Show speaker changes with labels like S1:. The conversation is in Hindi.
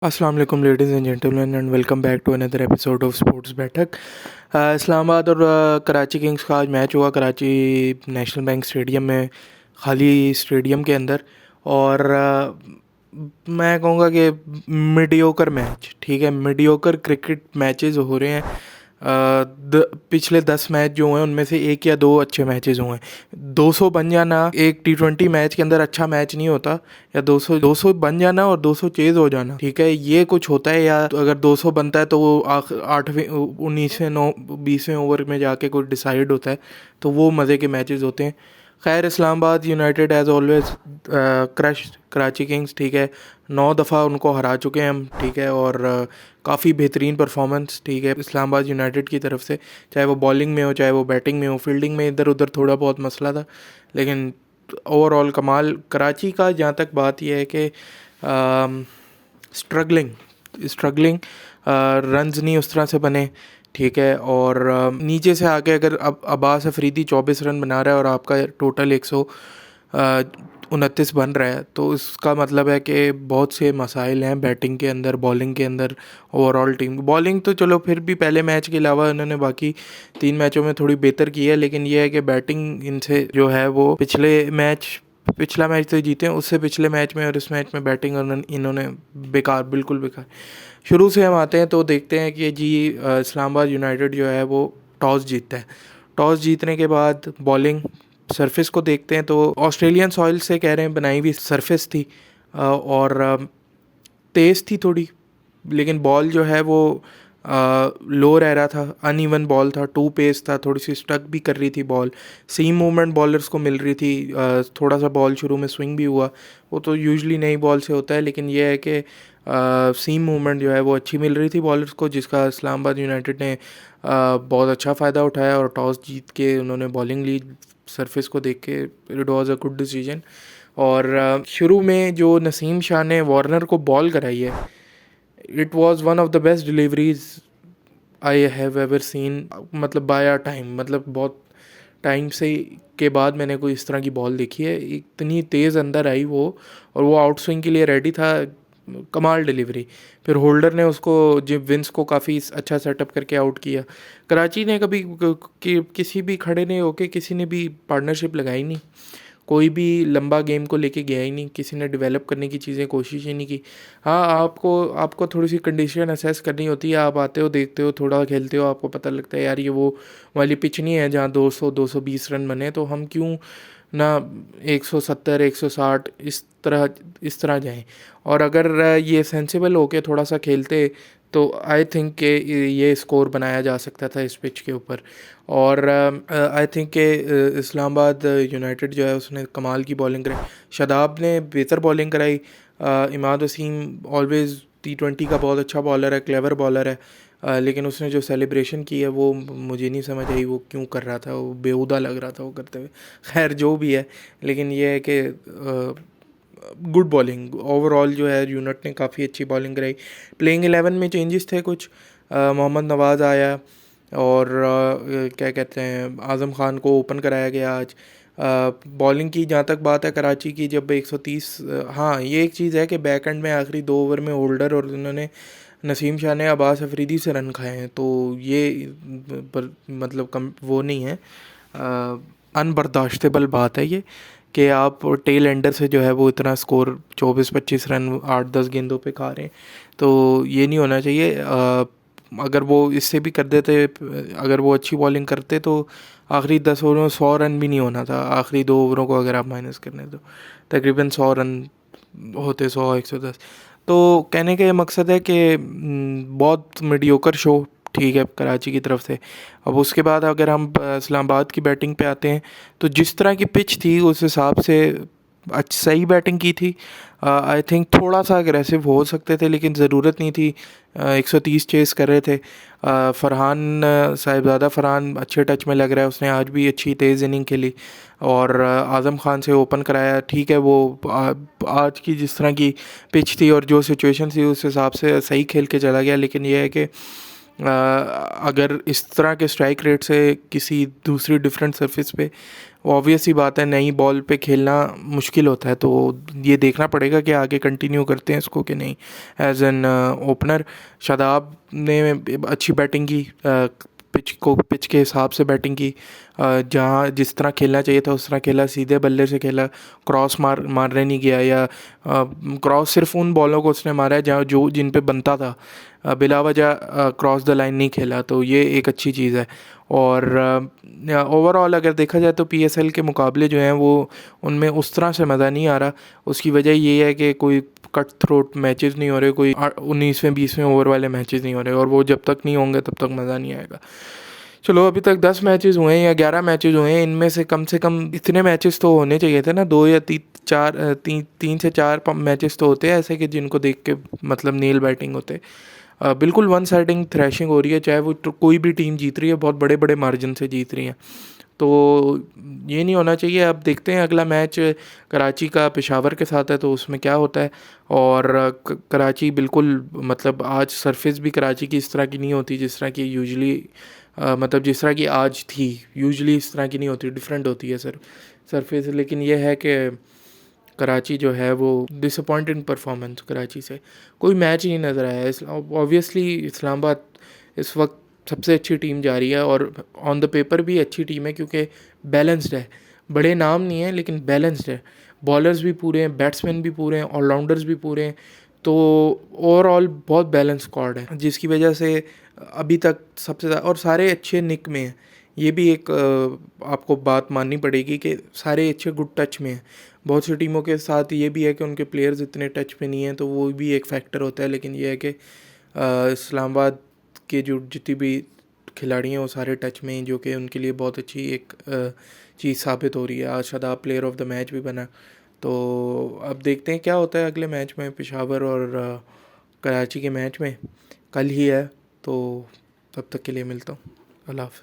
S1: अस्सलाम वालेकुम ladies and gentleman and welcome back to another episode of sports Baithak. Islamabad और कराची किंग्स का आज मैच हुआ कराची नेशनल बैंक स्टेडियम में, खाली स्टेडियम के अंदर। और मैं कहूँगा कि मीडियोकर मैच, ठीक है, मीडियोकर क्रिकेट मैचेस हो रहे हैं। पिछले 10 मैच जो हुए उनमें से एक या दो अच्छे मैचेस हुए हैं। 200 बन जाना एक T20 मैच के अंदर अच्छा मैच नहीं होता, या 200 बन जाना और 200 चेज हो जाना, ठीक है, ये कुछ होता है। या तो अगर 200 बनता है तो वो 8वें 19वें 9 20वें ओवर में जाके कुछ डिसाइड होता है, तो वो मज़े के मैचेस होते हैं। खैर, Islamabad United as always crush Karachi Kings, ठीक है, 9 दफ़ा उनको हरा चुके हैं हम, ठीक है। और काफ़ी बेहतरीन परफॉर्मेंस, ठीक है, इस्लामाबाद यूनाइटेड की तरफ से, चाहे वो बॉलिंग में हो चाहे वो बैटिंग में हो। फील्डिंग में इधर उधर थोड़ा बहुत मसला था, लेकिन ओवरऑल कमाल। कराची का जहाँ तक बात यह है कि स्ट्रगलिंग स्ट्रगलिंग रन्स नहीं उस तरह से बने, ठीक है। और नीचे से आके अगर अब अब्बास अफरीदी 24 रन बना रहा है और आपका टोटल 129 बन रहा है, तो इसका मतलब है कि बहुत से मसाइल हैं बैटिंग के अंदर, बॉलिंग के अंदर। ओवरऑल टीम बॉलिंग तो चलो फिर भी पहले मैच के अलावा उन्होंने बाकी 3 मैचों में थोड़ी बेहतर की है, लेकिन यह है कि बैटिंग इनसे जो है वो पिछला मैच तो जीते हैं, उससे पिछले मैच में और इस मैच में बैटिंग इन्होंने बेकार, बिल्कुल बेकार। शुरू से हम आते हैं तो देखते हैं कि जी इस्लामाबाद यूनाइटेड जो है वो टॉस जीतता है। टॉस जीतने के बाद बॉलिंग सरफेस को देखते हैं तो ऑस्ट्रेलियन सॉइल से कह रहे हैं बनाई हुई सरफेस थी, और तेज़ थी थोड़ी, लेकिन बॉल जो है वो लो रह रहा था, अनइवन बॉल था, टू पेस था, थोड़ी सी स्टक भी कर रही थी बॉल। सीम मूवमेंट बॉलर्स को मिल रही थी, थोड़ा सा बॉल शुरू में स्विंग भी हुआ, वो तो यूजुअली नई बॉल से होता है, लेकिन ये है कि सीम मूवमेंट जो है वो अच्छी मिल रही थी बॉलर्स को, जिसका इस्लामाबाद यूनाइटेड ने बहुत अच्छा फ़ायदा उठाया और टॉस जीत के उन्होंने बॉलिंग ली। सरफेस को देख के it was a good decision. और शुरू में जो नसीम शाह ने वार्नर को बॉल कराई है, it was one of the best deliveries I have ever seen. मतलब बाय अ टाइम, मतलब बहुत टाइम से के बाद मैंने कोई इस तरह की बॉल देखी है। इतनी तेज़ अंदर आई वो, और वो आउट स्विंग के लिए रेडी था। कमाल डिलीवरी। फिर होल्डर ने उसको, जिम विंस को काफ़ी अच्छा सेटअप करके आउट किया। कराची ने कभी किसी भी खड़े नहीं होके किसी ने भी पार्टनरशिप लगाई नहीं, कोई भी लंबा गेम को लेके गया ही नहीं, किसी ने डेवलप करने की चीज़ें कोशिश ही नहीं की। हाँ, आपको थोड़ी सी कंडीशन असेस करनी होती है। आप आते हो, देखते हो, थोड़ा खेलते हो, आपको पता लगता है यार ये वो वाली पिच नहीं है जहाँ 200-220 रन बने, तो हम क्यों ना 170 160 इस तरह जाएं। और अगर ये सेंसिबल होके थोड़ा सा खेलते तो आई थिंक कि ये स्कोर बनाया जा सकता था इस पिच के ऊपर। और आई थिंक कि इस्लामाबाद यूनाइटेड जो है उसने कमाल की बॉलिंग कराई। शादाब ने बेहतर बॉलिंग कराई। इमाद वसीम ऑलवेज़ T20 का बहुत अच्छा बॉलर है, क्लेवर बॉलर है, लेकिन उसने जो सेलिब्रेशन की है वो मुझे नहीं समझ आई, वो क्यों कर रहा था, वो बेहुदा लग रहा था वो करते हुए। खैर जो भी है, लेकिन ये है कि गुड बॉलिंग ओवरऑल जो है यूनिट ने काफ़ी अच्छी बॉलिंग कराई। प्लेइंग 11 में चेंजेस थे कुछ। मोहम्मद नवाज़ आया और क्या कहते हैं, आज़म ख़ान को ओपन कराया गया आज। बॉलिंग की जहाँ तक बात है कराची की, जब 130, हाँ ये एक चीज़ है कि बैक एंड में आखिरी 2 ओवर में होल्डर और उन्होंने नसीम शाह ने अब्बास अफरीदी से रन खाए हैं, तो ये मतलब कम वो नहीं है, अनबर्दाश्तेबल बात है ये, कि आप टेल एंडर से जो है वो इतना स्कोर 24-25 रन 8-10 गेंदों पे खा रहे हैं, तो ये नहीं होना चाहिए। अगर वो इससे भी कर देते, अगर वो अच्छी बॉलिंग करते तो आखिरी 10 ओवरों में 100 रन भी नहीं होना था। आखिरी 2 ओवरों को अगर आप माइनस करने तो तकरीबन 100 रन होते, 100-110। तो कहने का ये मकसद है कि बहुत मीडियोकर शो, ठीक है, कराची की तरफ से। अब उसके बाद अगर हम इस्लामाबाद की बैटिंग पे आते हैं, तो जिस तरह की पिच थी उस हिसाब से सही बैटिंग की थी। आई थिंक थोड़ा सा अग्रेसिव हो सकते थे, लेकिन ज़रूरत नहीं थी। 130 चेस कर रहे थे। फरहान, साहिबजादा फरहान अच्छे टच में लग रहा है, उसने आज भी अच्छी तेज़ इनिंग खेली। और आज़म ख़ान से ओपन कराया, ठीक है, वो आज की जिस तरह की पिच थी और जो सिचुएशन थी उस हिसाब से सही खेल के चला गया। लेकिन यह है कि अगर इस तरह के स्ट्राइक रेट से किसी दूसरी डिफरेंट सरफेस पे, ऑब्वियस ही बात है नई बॉल पे खेलना मुश्किल होता है। तो ये देखना पड़ेगा कि आगे कंटिन्यू करते हैं इसको कि नहीं। एज एन ओपनर शादाब ने अच्छी बैटिंग की, पिच के हिसाब से बैटिंग की, जहाँ जिस तरह खेलना चाहिए था उस तरह खेला, सीधे बल्ले से खेला, क्रॉस मारने नहीं गया, या क्रॉस सिर्फ उन बॉलों को उसने मारा है जहाँ जो जिन पे बनता था, बिला वजह क्रॉस द लाइन नहीं खेला। तो ये एक अच्छी चीज़ है। और ओवरऑल अगर देखा जाए तो पीएसएल के मुकाबले जो हैं वो उनमें उस तरह से मज़ा नहीं आ रहा। उसकी वजह ये है कि कोई कट थ्रोट मैचेस नहीं हो रहे, कोई 19वें 20वें ओवर वाले मैचेस नहीं हो रहे, और वो जब तक नहीं होंगे तब तक मज़ा नहीं आएगा। चलो अभी तक 10 मैचेस हुए हैं या 11 मैचेस हुए हैं, इनमें से कम इतने मैचेस तो होने चाहिए थे ना, 2 या 3 से 4 मैचेस तो होते हैं ऐसे कि जिनको देख के मतलब नील बैटिंग होते। बिल्कुल वन साइडिंग थ्रैशिंग हो रही है, चाहे वो कोई भी टीम जीत रही है, बहुत बड़े बड़े मार्जिन से जीत रही है। तो ये नहीं होना चाहिए। अब देखते हैं अगला मैच कराची का पेशावर के साथ है, तो उसमें क्या होता है। और कराची बिल्कुल मतलब आज सरफेस भी कराची की इस तरह की नहीं होती जिस तरह की यूजली, मतलब जिस तरह की आज थी, यूजली इस तरह की नहीं होती, डिफरेंट होती है सरफेस। लेकिन यह है कि कराची जो है वो डिसअपॉइंटिंग परफॉर्मेंस कराची से, कोई मैच ही नहीं नज़र आया। ऑब्वियसली इस्लामाबाद इस वक्त सबसे अच्छी टीम जा रही है, और ऑन द पेपर भी अच्छी टीम है क्योंकि बैलेंस्ड है। बड़े नाम नहीं है लेकिन बैलेंस्ड है, बॉलर्स भी पूरे हैं, बैट्समैन भी पूरे हैं, ऑलराउंडर्स भी पूरे हैं। तो ओवरऑल बहुत बैलेंस स्क्वाड है, जिसकी वजह से अभी तक सबसे ज़्यादा, और सारे अच्छे निक में हैं। ये भी एक आपको बात माननी पड़ेगी कि सारे अच्छे गुड टच में हैं। बहुत सी टीमों के साथ ये भी है कि उनके प्लेयर्स इतने टच में नहीं हैं, तो वो भी एक फैक्टर होता है। लेकिन ये है कि इस्लामाबाद के जो जितनी भी खिलाड़ी हैं वो सारे टच में हैं, जो कि उनके लिए बहुत अच्छी एक चीज़ साबित हो रही है। आज Shadab player of the match भी बना। तो अब देखते हैं क्या होता है अगले मैच में, पेशावर और कराची के मैच में। कल ही है, तो तब तक के लिए मिलता हूँ। अल्लाह हाफ़िज़।